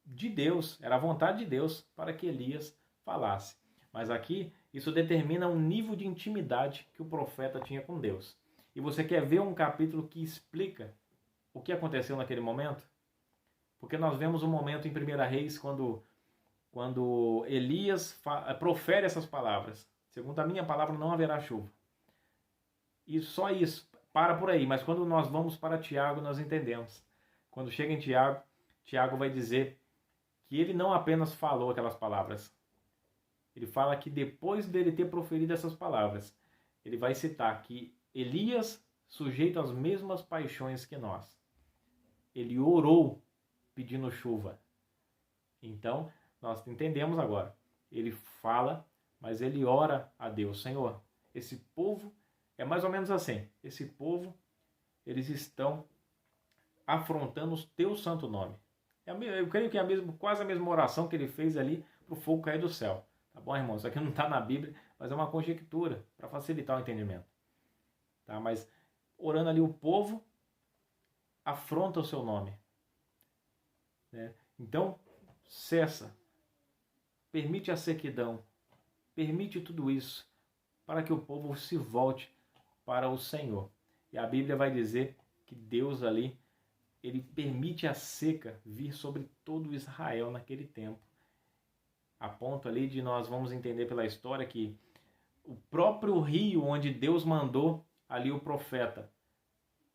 de Deus, era a vontade de Deus para que Elias falasse. Mas aqui, isso determina um nível de intimidade que o profeta tinha com Deus. E você quer ver um capítulo que explica o que aconteceu naquele momento? Porque nós vemos um momento em 1 Reis, quando Elias profere essas palavras. Segundo a minha palavra, não haverá chuva. E só isso, para por aí. Mas quando nós vamos para Tiago, nós entendemos. Quando chega em Tiago, Tiago vai dizer que ele não apenas falou aquelas palavras. Ele fala que depois dele ter proferido essas palavras, ele vai citar que Elias, sujeito às mesmas paixões que nós, ele orou pedindo chuva. Então, nós entendemos agora. Ele fala, mas ele ora a Deus. Senhor, esse povo é mais ou menos assim. Esse povo, eles estão afrontando o teu santo nome. Eu creio que é quase a mesma oração que ele fez ali para o fogo cair do céu. Tá bom, irmão? Isso aqui não está na Bíblia, mas é uma conjectura para facilitar o entendimento. Tá? Mas orando ali, o povo afronta o seu nome. Então, cessa. Permite a sequidão. Permite tudo isso para que o povo se volte para o Senhor. E a Bíblia vai dizer que Deus ali, ele permite a seca vir sobre todo Israel naquele tempo. A ponto ali de nós vamos entender pela história que o próprio rio onde Deus mandou ali o profeta,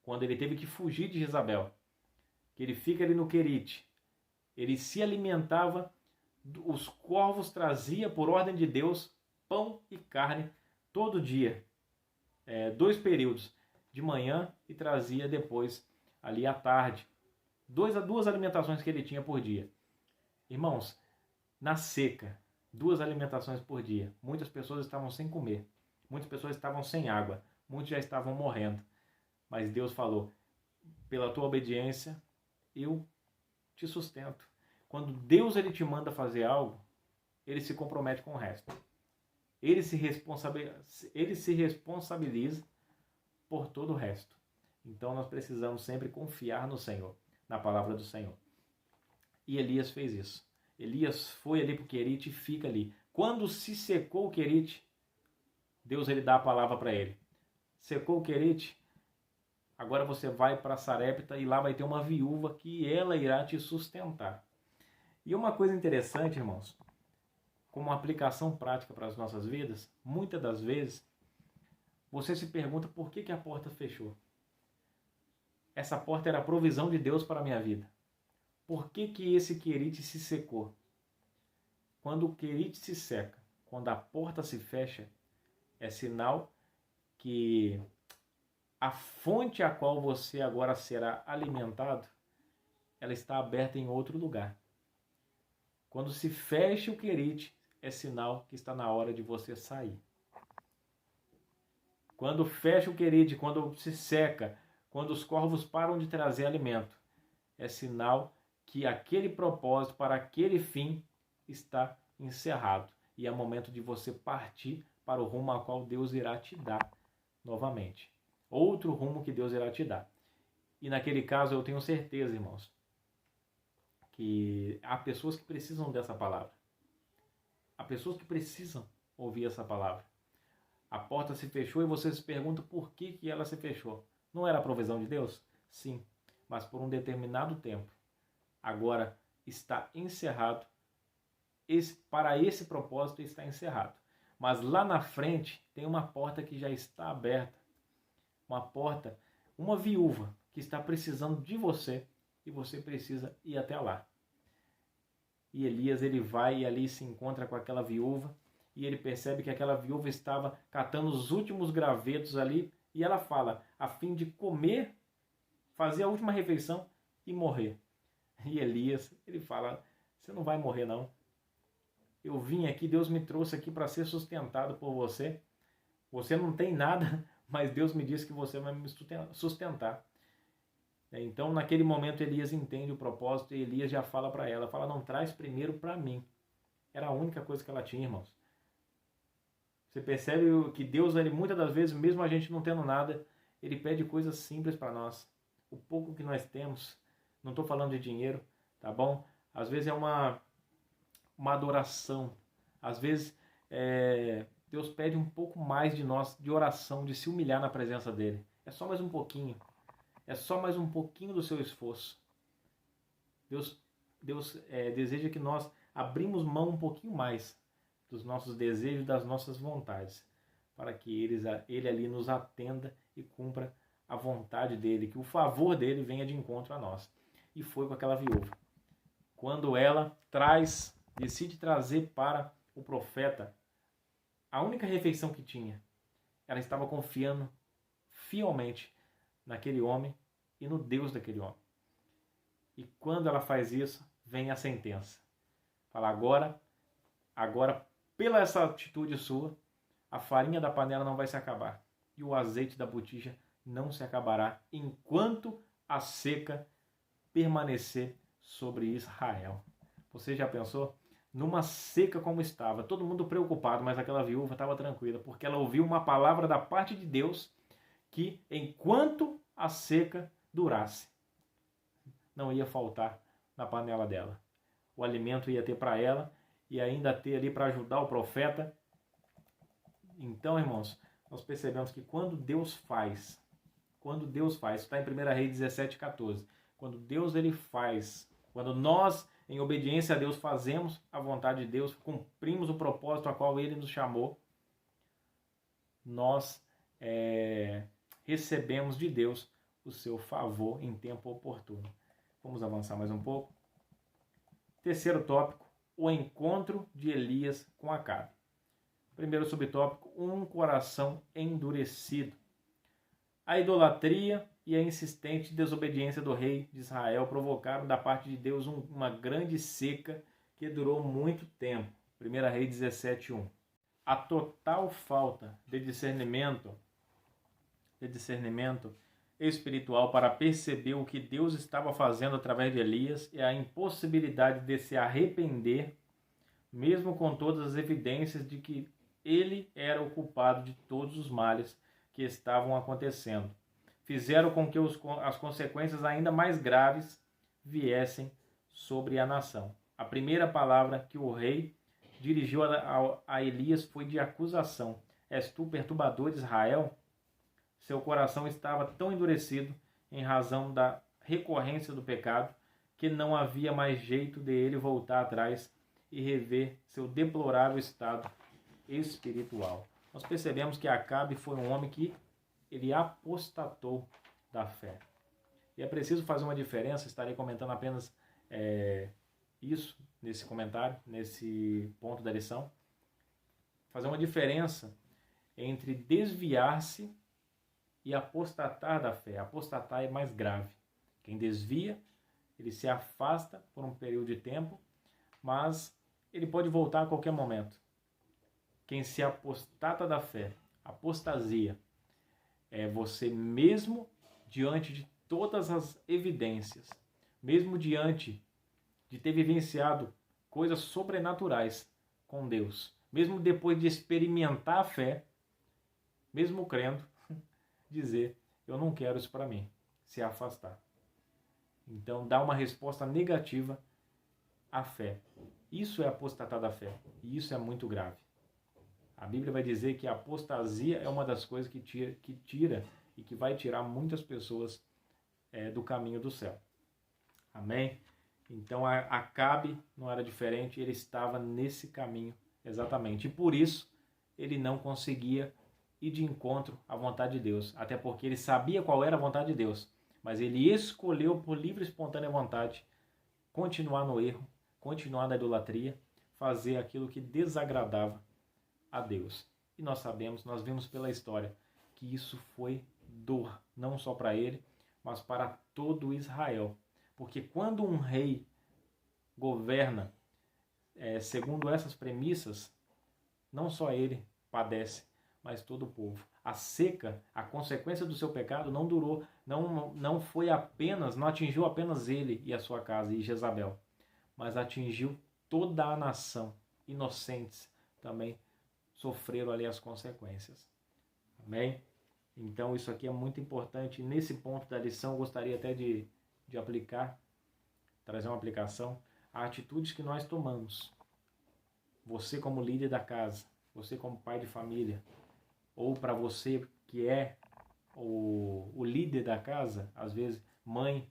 quando ele teve que fugir de Jezabel, que ele fica ali no Querite, ele se alimentava, os corvos traziam por ordem de Deus pão e carne todo dia, 2 períodos. de manhã e trazia depois ali à tarde. Duas alimentações que ele tinha por dia. Irmãos, na seca, 2 alimentações por dia. Muitas pessoas estavam sem comer. Muitas pessoas estavam sem água. Muitos já estavam morrendo. Mas Deus falou, pela tua obediência, eu te sustento. Quando Deus ele te manda fazer algo, ele se compromete com o resto. Ele se responsabiliza por todo o resto. Então nós precisamos sempre confiar no Senhor, na palavra do Senhor. E Elias fez isso. Elias foi ali para o Querite e fica ali. Quando se secou o Querite, Deus ele dá a palavra para ele. Secou o Querite, agora você vai para Sarepta e lá vai ter uma viúva que ela irá te sustentar. E uma coisa interessante, irmãos, como uma aplicação prática para as nossas vidas, muitas das vezes você se pergunta por que a porta fechou. Essa porta era a provisão de Deus para a minha vida. Por que esse Querite se secou? Quando o Querite se seca, quando a porta se fecha, é sinal que a fonte a qual você agora será alimentado, ela está aberta em outro lugar. Quando se fecha o Querite, é sinal que está na hora de você sair. Quando fecha o Querite, quando se seca, quando os corvos param de trazer alimento, é sinal que aquele propósito para aquele fim está encerrado. E é momento de você partir para o rumo ao qual Deus irá te dar novamente. Outro rumo que Deus irá te dar. E naquele caso eu tenho certeza, irmãos, que há pessoas que precisam dessa palavra. Há pessoas que precisam ouvir essa palavra. A porta se fechou e você se pergunta por que ela se fechou. Não era a provisão de Deus? Sim, mas por um determinado tempo. Agora está encerrado. Para esse propósito está encerrado. Mas lá na frente tem uma porta que já está aberta. Uma porta, uma viúva que está precisando de você e você precisa ir até lá. E Elias ele vai e ali se encontra com aquela viúva e ele percebe que aquela viúva estava catando os últimos gravetos ali e ela fala, a fim de comer, fazer a última refeição e morrer. E Elias, ele fala, você não vai morrer não. Eu vim aqui, Deus me trouxe aqui para ser sustentado por você. Você não tem nada, mas Deus me disse que você vai me sustentar. Então, naquele momento, Elias entende o propósito e Elias já fala para ela, fala, não, traz primeiro para mim. Era a única coisa que ela tinha, irmãos. Você percebe que Deus, ele, muitas das vezes, mesmo a gente não tendo nada, ele pede coisas simples para nós. O pouco que nós temos, não estou falando de dinheiro, tá bom? Às vezes é uma adoração. Às vezes Deus pede um pouco mais de nós, de oração, de se humilhar na presença dele. É só mais um pouquinho. É só mais um pouquinho do seu esforço. Deus deseja que nós abrimos mão um pouquinho mais dos nossos desejos, das nossas vontades, para que ele ali nos atenda e cumpra a vontade dele, que o favor dele venha de encontro a nós. E foi com aquela viúva. Quando ela decide trazer para o profeta a única refeição que tinha, ela estava confiando fielmente naquele homem e no Deus daquele homem. E quando ela faz isso, vem a sentença. Fala, agora, pela essa atitude sua, a farinha da panela não vai se acabar. E o azeite da botija não se acabará enquanto a seca permanecer sobre Israel. Você já pensou? Numa seca como estava, todo mundo preocupado, mas aquela viúva estava tranquila, porque ela ouviu uma palavra da parte de Deus que enquanto a seca durasse, não ia faltar na panela dela. O alimento ia ter para ela e ainda ter ali para ajudar o profeta. Então, irmãos, nós percebemos que quando Deus faz, está em 1 Reis 17:14, quando Deus ele faz, quando nós, em obediência a Deus, fazemos a vontade de Deus, cumprimos o propósito a qual ele nos chamou, nós recebemos de Deus o seu favor em tempo oportuno. Vamos avançar mais um pouco. Terceiro tópico, o encontro de Elias com Acabe. Primeiro subtópico, um coração endurecido. A idolatria e a insistente desobediência do rei de Israel provocaram da parte de Deus uma grande seca que durou muito tempo. 1 Reis 17:1. A total falta de discernimento espiritual para perceber o que Deus estava fazendo através de Elias e a impossibilidade de se arrepender, mesmo com todas as evidências de que ele era o culpado de todos os males que estavam acontecendo, fizeram com que as consequências ainda mais graves viessem sobre a nação. A primeira palavra que o rei dirigiu a Elias foi de acusação. És tu perturbador de Israel? Seu coração estava tão endurecido em razão da recorrência do pecado que não havia mais jeito de ele voltar atrás e rever seu deplorável estado espiritual. Nós percebemos que Acabe foi um homem que ele apostatou da fé. E é preciso fazer uma diferença, estarei comentando apenas isso nesse comentário, nesse ponto da lição. Fazer uma diferença entre desviar-se e apostatar da fé. Apostatar é mais grave. Quem desvia, ele se afasta por um período de tempo, mas ele pode voltar a qualquer momento. Quem se apostata da fé, apostasia, é você mesmo diante de todas as evidências, mesmo diante de ter vivenciado coisas sobrenaturais com Deus, mesmo depois de experimentar a fé, mesmo crendo, dizer, eu não quero isso para mim, se afastar. Então, dá uma resposta negativa à fé. Isso é apostatar da fé, e isso é muito grave. A Bíblia vai dizer que a apostasia é uma das coisas que tira e que vai tirar muitas pessoas do caminho do céu. Amém? Então, Acabe não era diferente, ele estava nesse caminho exatamente. E por isso, ele não conseguia ir de encontro à vontade de Deus. Até porque ele sabia qual era a vontade de Deus. Mas ele escolheu, por livre e espontânea vontade, continuar no erro, continuar na idolatria, fazer aquilo que desagradava a Deus. E nós sabemos, nós vimos pela história, que isso foi dor, não só para ele, mas para todo Israel. Porque quando um rei governa segundo essas premissas, não só ele padece, mas todo o povo. A seca, a consequência do seu pecado não durou, não foi apenas, não atingiu apenas ele e a sua casa e Jezabel, mas atingiu toda a nação. Inocentes também sofreram ali as consequências. Amém? Então isso aqui é muito importante. Nesse ponto da lição, eu gostaria até de aplicar, trazer uma aplicação, a atitudes que nós tomamos. Você como líder da casa, você como pai de família, ou para você que é o líder da casa, às vezes mãe,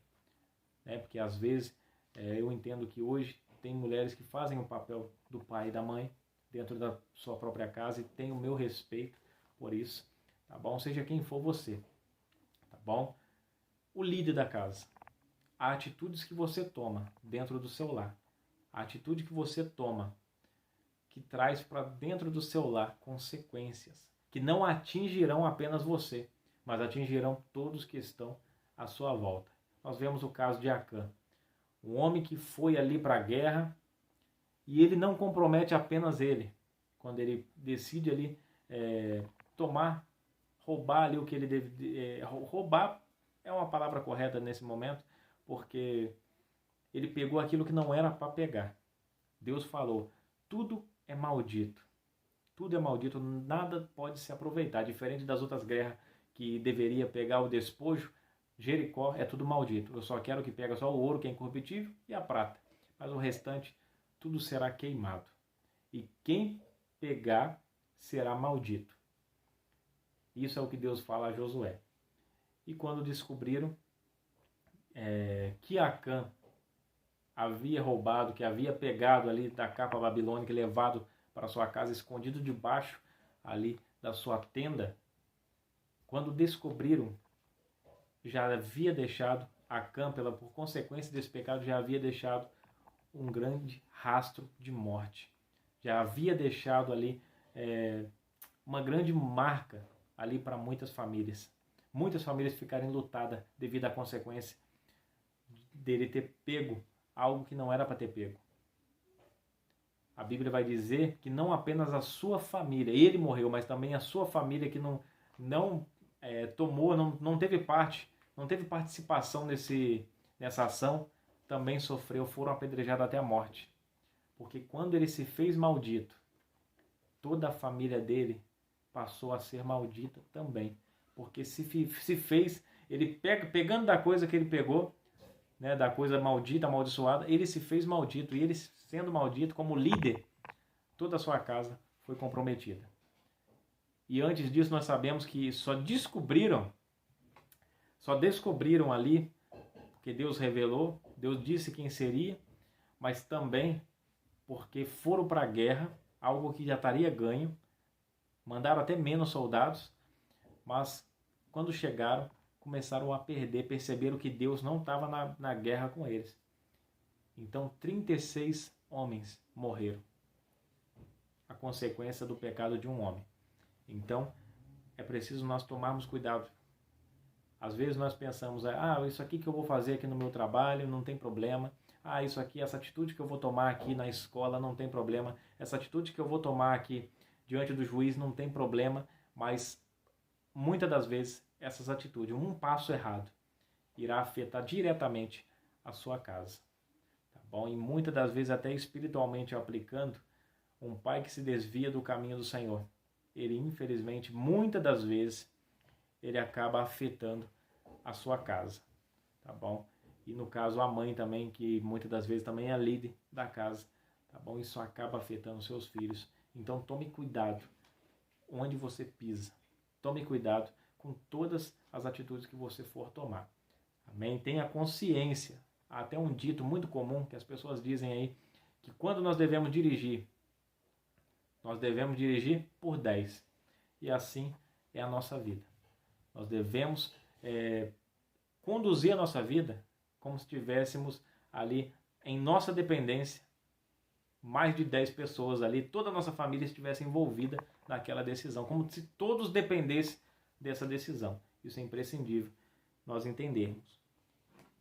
né? Porque às vezes eu entendo que hoje tem mulheres que fazem o papel do pai e da mãe dentro da sua própria casa e tem o meu respeito por isso, tá bom? Seja quem for você, tá bom? O líder da casa, as atitudes que você toma dentro do seu lar, a atitude que você toma que traz para dentro do seu lar consequências que não atingirão apenas você, mas atingirão todos que estão à sua volta. Nós vemos o caso de Acã, um homem que foi ali para a guerra e ele não compromete apenas ele, quando ele decide ali roubar ali o que ele deve... roubar é uma palavra correta nesse momento, porque ele pegou aquilo que não era para pegar. Deus falou, tudo é maldito. Tudo é maldito, nada pode se aproveitar. Diferente das outras guerras que deveria pegar o despojo, Jericó é tudo maldito. Eu só quero que pegue só o ouro, que é incorruptível, e a prata. Mas o restante, tudo será queimado. E quem pegar será maldito. Isso é o que Deus fala a Josué. E quando descobriram que Acã havia roubado, que havia pegado ali da capa babilônica e levado para sua casa, escondido debaixo ali da sua tenda, quando descobriram, já havia deixado Acã, por consequência desse pecado, já havia deixado um grande rastro de morte. Já havia deixado ali uma grande marca ali para muitas famílias. muitas famílias ficaram enlutadas devido à consequência dele ter pego algo que não era para ter pego. A Bíblia vai dizer que não apenas a sua família, ele morreu, mas também a sua família que não tomou, não teve parte, não teve participação nessa ação, também sofreu, foram apedrejados até a morte. Porque quando ele se fez maldito, toda a família dele passou a ser maldita também. Porque se fez, ele pegando da coisa que ele pegou, né, da coisa maldita, amaldiçoada, ele se fez maldito. E ele, sendo maldito como líder, toda a sua casa foi comprometida. E antes disso nós sabemos que só descobriram ali, porque Deus revelou, Deus disse quem seria, mas também porque foram para a guerra, algo que já estaria ganho, mandaram até menos soldados, mas quando chegaram, começaram a perder, perceberam que Deus não estava na guerra com eles. Então 36 homens morreram, a consequência do pecado de um homem. Então é preciso nós tomarmos cuidado. Às vezes nós pensamos, isso aqui que eu vou fazer aqui no meu trabalho não tem problema. Isso aqui, essa atitude que eu vou tomar aqui na escola não tem problema. Essa atitude que eu vou tomar aqui diante do juiz não tem problema. Mas muitas das vezes essas atitudes, um passo errado, irá afetar diretamente a sua casa. Tá bom? E muitas das vezes até espiritualmente aplicando, um pai que se desvia do caminho do Senhor, ele infelizmente, muitas das vezes, ele acaba afetando a sua casa. Tá bom? E no caso a mãe também, que muitas das vezes também é a líder da casa, tá bom? Isso acaba afetando os seus filhos. Então tome cuidado onde você pisa. Tome cuidado com todas as atitudes que você for tomar. Amém? Tenha consciência. Há até um dito muito comum que as pessoas dizem aí, que quando nós devemos dirigir por 10. E assim é a nossa vida. Nós devemos conduzir a nossa vida como se estivéssemos ali em nossa dependência, mais de 10 pessoas ali, toda a nossa família estivesse envolvida naquela decisão, como se todos dependessem dessa decisão. Isso é imprescindível nós entendermos.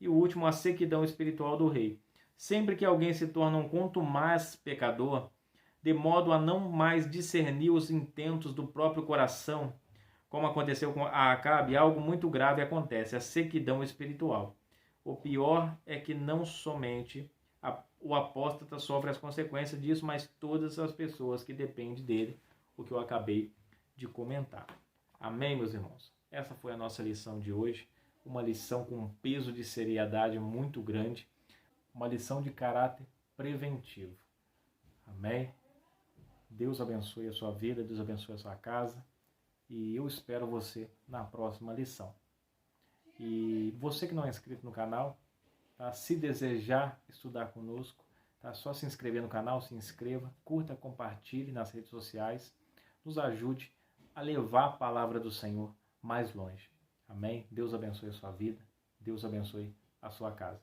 E o último, a sequidão espiritual do rei. Sempre que alguém se torna um contumaz pecador, de modo a não mais discernir os intentos do próprio coração, como aconteceu com Acabe, algo muito grave acontece, a sequidão espiritual. O pior é que não somente o apóstata sofre as consequências disso, mas todas as pessoas que dependem dele, o que eu acabei de comentar. Amém, meus irmãos? Essa foi a nossa lição de hoje, uma lição com um peso de seriedade muito grande, uma lição de caráter preventivo. Amém? Deus abençoe a sua vida, Deus abençoe a sua casa, e eu espero você na próxima lição. E você que não é inscrito no canal, tá? Se desejar estudar conosco, tá? Só se inscrever no canal, se inscreva, curta, compartilhe nas redes sociais, nos ajude a levar a palavra do Senhor mais longe. Amém? Deus abençoe a sua vida, Deus abençoe a sua casa.